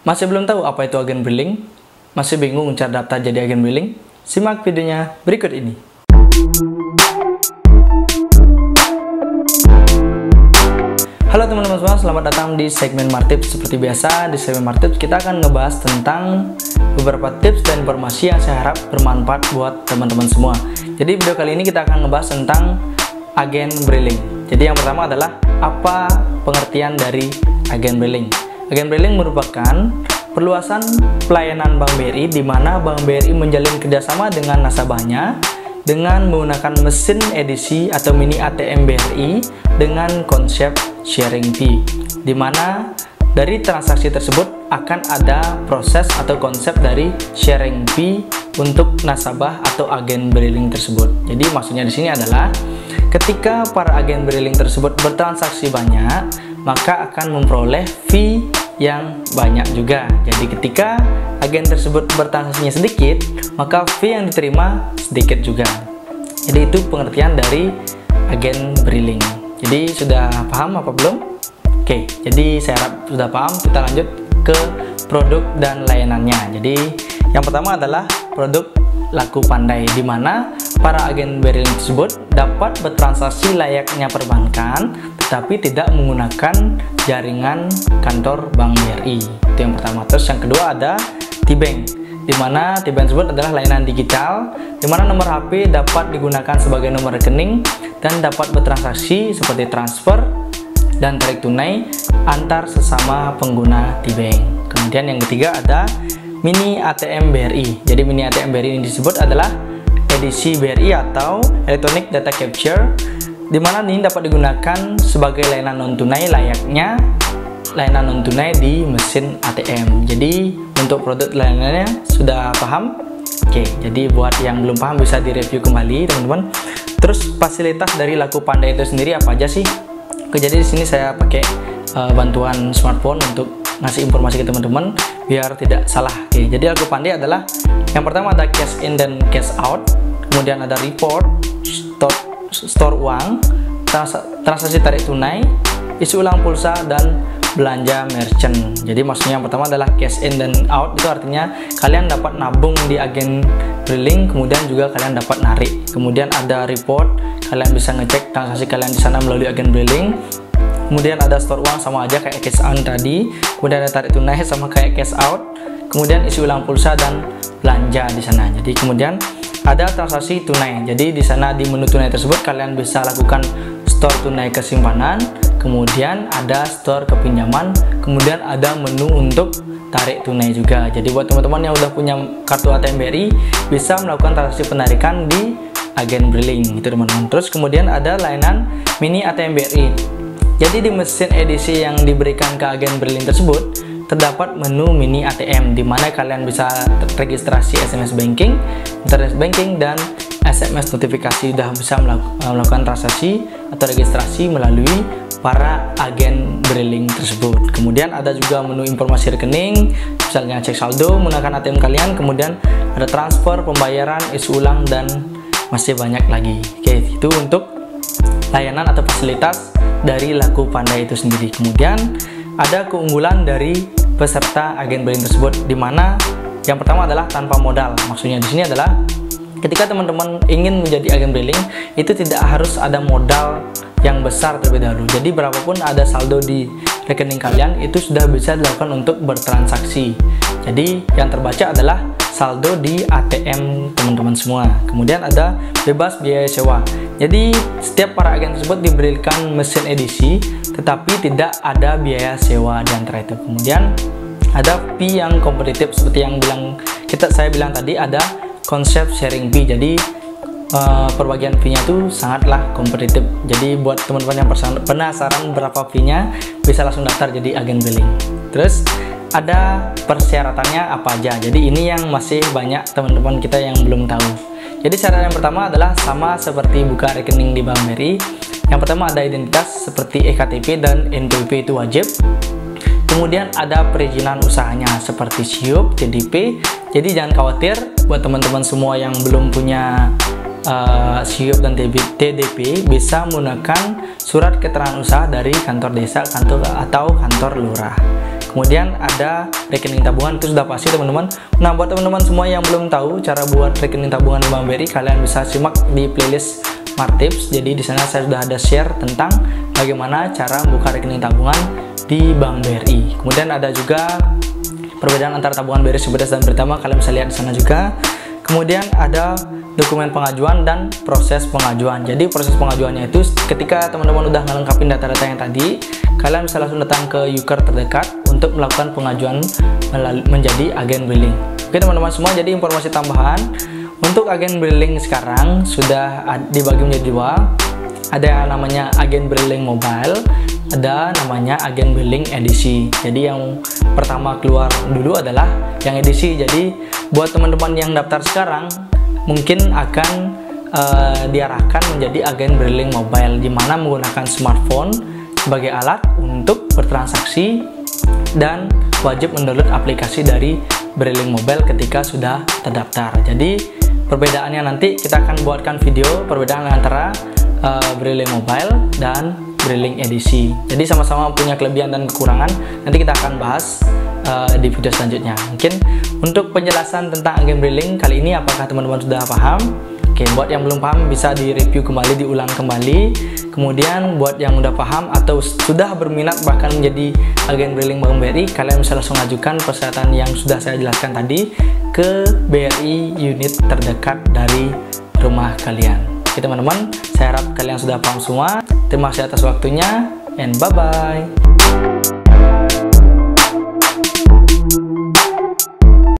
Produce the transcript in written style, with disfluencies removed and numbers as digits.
Masih belum tahu apa itu agen BRILINK? Masih bingung cara daftar jadi agen BRILINK? Simak videonya berikut ini. Halo teman-teman semua, selamat datang di segmen Martips. Seperti biasa, di segmen Martips kita akan ngebahas tentang beberapa tips dan informasi yang saya harap bermanfaat buat teman-teman semua. Jadi video kali ini kita akan ngebahas tentang agen BRILINK. Jadi yang pertama adalah apa pengertian dari agen BRILINK. Agen BRILINK merupakan perluasan pelayanan Bank BRI di mana Bank BRI menjalin kerjasama dengan nasabahnya dengan menggunakan mesin edisi atau mini ATM BRI dengan konsep sharing fee, di mana dari transaksi tersebut akan ada proses atau konsep dari sharing fee untuk nasabah atau agen BRILINK tersebut. Jadi maksudnya di sini adalah ketika para agen BRILINK tersebut bertransaksi banyak, maka akan memperoleh fee yang banyak juga. Jadi ketika agen tersebut bertransaksinya sedikit, maka fee yang diterima sedikit juga. Jadi itu pengertian dari agen BRILINK. Jadi sudah paham apa belum? Oke, jadi saya harap sudah paham. Kita lanjut ke produk dan layanannya. Jadi yang pertama adalah produk Laku Pandai, di mana para agen BRILINK tersebut dapat bertransaksi layaknya perbankan tetapi tidak menggunakan jaringan kantor Bank BRI. Itu yang pertama. Terus yang kedua ada T-Bank, di mana T-Bank tersebut adalah layanan digital di mana nomor HP dapat digunakan sebagai nomor rekening dan dapat bertransaksi seperti transfer dan tarik tunai antar sesama pengguna T-Bank. Kemudian yang ketiga ada mini ATM BRI. Jadi mini ATM BRI ini disebut adalah edisi BRI atau Electronic Data Capture, di mana ini dapat digunakan sebagai layanan non tunai layaknya layanan non tunai di mesin ATM. Jadi untuk produk layanannya sudah paham? Oke, jadi buat yang belum paham bisa direview kembali teman-teman. Terus fasilitas dari Laku Pandai itu sendiri apa aja sih? Oke, jadi di sini saya pakai bantuan smartphone untuk ngasih informasi ke teman-teman biar tidak salah. Oke, jadi Laku Pandai adalah yang pertama ada cash in dan cash out, kemudian ada report, store uang, transaksi tarik tunai, isi ulang pulsa, dan belanja merchant. Jadi maksudnya yang pertama adalah cash in dan out, itu artinya kalian dapat nabung di agen BRILINK, kemudian juga kalian dapat narik. Kemudian ada report, kalian bisa ngecek transaksi kalian di sana melalui agen BRILINK. Kemudian ada store uang sama aja kayak cash in tadi, kemudian ada tarik tunai sama kayak cash out, kemudian isi ulang pulsa dan belanja di sana. Jadi kemudian ada transaksi tunai. Jadi di sana di menu tunai tersebut kalian bisa lakukan store tunai ke simpanan, kemudian ada store ke pinjaman, kemudian ada menu untuk tarik tunai juga. Jadi buat teman-teman yang udah punya kartu ATM BRI bisa melakukan transaksi penarikan di agen BRILINK itu teman-teman. Terus kemudian ada layanan mini ATM BRI. Jadi di mesin edisi yang diberikan ke agen BRILINK tersebut terdapat menu mini ATM, di mana kalian bisa registrasi SMS banking, internet banking, dan SMS notifikasi. Sudah bisa melakukan transaksi atau registrasi melalui para agen BRILINK tersebut. Kemudian ada juga menu informasi rekening, misalnya cek saldo menggunakan ATM kalian, kemudian ada transfer, pembayaran, isi ulang, dan masih banyak lagi. Oke, itu untuk layanan atau fasilitas dari Laku Pandai itu sendiri. Kemudian ada keunggulan dari peserta agen BRILINK tersebut, di mana yang pertama adalah tanpa modal. Maksudnya di sini adalah ketika teman-teman ingin menjadi agen BRILINK itu tidak harus ada modal yang besar terlebih dahulu. Jadi berapapun ada saldo di rekening kalian itu sudah bisa dilakukan untuk bertransaksi. Jadi yang terbaca adalah saldo di ATM teman-teman semua. Kemudian ada bebas biaya sewa. Jadi setiap para agen tersebut diberikan mesin edisi tetapi tidak ada biaya sewa di antara itu. Kemudian ada fee yang kompetitif seperti yang saya bilang tadi, ada konsep sharing fee. Jadi perbagian fee-nya itu sangatlah kompetitif. Jadi buat teman-teman yang penasaran berapa fee-nya bisa langsung daftar jadi agen BRILINK. Terus ada persyaratannya apa aja. Jadi ini yang masih banyak teman-teman kita yang belum tahu. Jadi syarat yang pertama adalah sama seperti buka rekening di Bank BRI. Yang pertama ada identitas seperti EKTP dan NPWP, itu wajib. Kemudian ada perizinan usahanya seperti SIUP, TDP. Jadi jangan khawatir buat teman-teman semua yang belum punya SIUP dan TDP bisa menggunakan surat keterangan usaha dari kantor desa, kantor atau kantor lurah. Kemudian ada rekening tabungan, itu sudah pasti teman-teman. Nah, buat teman-teman semua yang belum tahu cara buat rekening tabungan di Bank BRI, kalian bisa simak di playlist Smart Tips. Jadi di sana saya sudah ada share tentang bagaimana cara buka rekening tabungan di Bank BRI. Kemudian ada juga perbedaan antara tabungan BRI Cibodas dan Britama, kalian bisa lihat di sana juga. Kemudian ada dokumen pengajuan dan proses pengajuan. Jadi proses pengajuannya itu ketika teman-teman udah ngelengkapin data-data yang tadi, kalian bisa langsung datang ke Yuker terdekat untuk melakukan pengajuan menjadi agen BRILink. Oke teman-teman semua, jadi informasi tambahan untuk agen BRILink sekarang sudah dibagi menjadi dua. Ada yang namanya agen BRILink Mobile, ada namanya agen BRILink edisi. Jadi yang pertama keluar dulu adalah yang edisi. Jadi buat teman-teman yang daftar sekarang mungkin akan diarahkan menjadi agen BRILink Mobile, di mana menggunakan smartphone sebagai alat untuk bertransaksi dan wajib mendownload aplikasi dari BRILink Mobile ketika sudah terdaftar. Jadi perbedaannya nanti kita akan buatkan video perbedaan antara BRILink Mobile dan BRILink edisi. Jadi sama-sama punya kelebihan dan kekurangan. Nanti kita akan bahas di video selanjutnya. Mungkin untuk penjelasan tentang agen BRILink kali ini, apakah teman-teman sudah paham? Oke, buat yang belum paham bisa direview kembali, diulang kembali. Kemudian buat yang udah paham atau sudah berminat bahkan menjadi agen BRILink Bank BRI, kalian bisa langsung ajukan persyaratan yang sudah saya jelaskan tadi ke BRI unit terdekat dari rumah kalian. Oke teman-teman, saya harap kalian sudah paham semua. Terima kasih atas waktunya, and bye-bye.